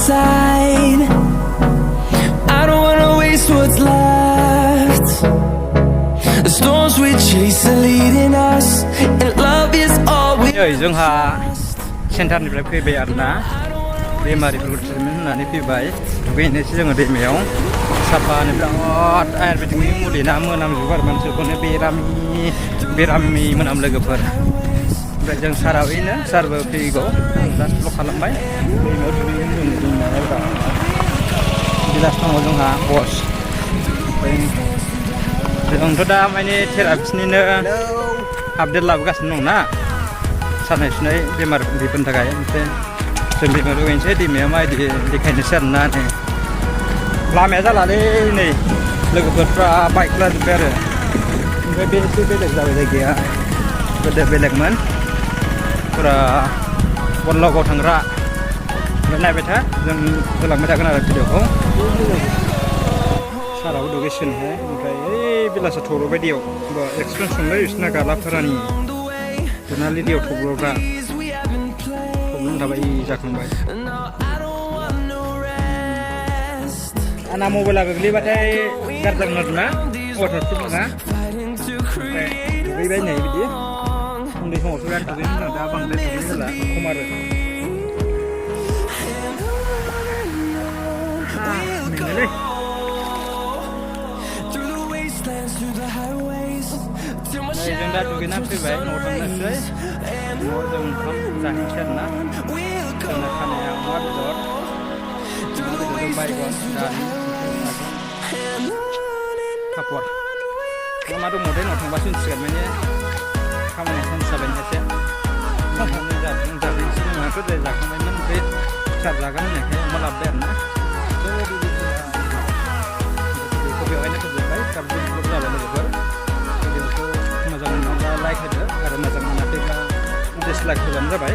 side. I don't wanna waste what's left. The storms we chase are leading us, and love is all we जोंहा सेन्टारनिफ्राय फैबाय आरोना बेमारिफोरखौ treatment होनानै फैबाय दुगैनोसै जोङो दैमायाव साफानो बिराद आयुर्वेदिकनि मुलि ना मोनामजोबो आरो मानसिफोरखौनो बेरामि मोनाम लोगोफोर ओमफ्राय जों सारावैनो सारबो फैगौ जास्टल' खालामबाय दैमायाव दुगैनो जों दैमायाव गिलास दङ जोंहा बस जोंथ' दा माने थेरापिस्टनिनो आपडेट लाबोगासिनो दं ना सानाय सुनाय बेमार बेफोरनि थाखाय ओमफ्राय जों दैमायाव दुगैनोसै दैमाया माबायदि देखायनोसै आरोना नै लामाया जालालै नै लोगोफोरफ्रा बाइक लाजोब्बाय आरो ओमफ्राय बे एसे बेलेग जाबाय जायगाया गोदो बेलेगमोन फुरा बल्लगाव थांग्रा ओमफ्राय नायबाय था जों होलांबाय थागोन आरो भिडिअखौ साराबो दुगैसिगोनहाय ओमफ्राय ओइ बेलासा थब्ल'बाय दैयाव होमबा एक्सपिरियेन्स दंलै बिसोरना गालाफोरानि जोंनालि दैयाव थब्ल'ग्रा थब्ल'नो थाबाय जाखांबाय आंना मबाइला गोग्लैबाथाय गाज्रि जागोन आरोना वाटारप्रुफ नङा ओमफ्राय दुगैबाय नै बिदि उन्दै समावसो बिराद दुगैयोमोन आं दा बांद्राय दुगैनो होला खम आरो मेंङोलै जों दा दुगैना फैबाय न'आव थांनोसै न'आव जों ओंखाम जाहैनोसै आरोना जोंना खानाया अमा बेदर बेदरजों बायगन दालि पापर मा दंमोनथाय न'आव थांबासो मिथिसिगोन माने खामानिया सेन्स जाबाय एसे जाफैनोसै जोंहाथ' दहाय जाखांबायमोन ओमफ्राय फिसा जागोन होननायखाय अमा लाबोबाय आरोना बेखौ बेवहायनो फोजोबबाय गाबजों जाबाय लोगोफोर भिडिअखौ मोजां मोनोब्ला लाइक होदो आरो मोजां मोनाखैब्ला डिसलाइक होबानो जाबाय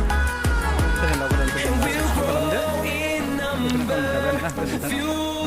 चेनेलाव गोदान फैदोंब्ला साबस्क्राइब खालामदो बेखौनो खालामनो थाबाय आरोना गोजोन्थों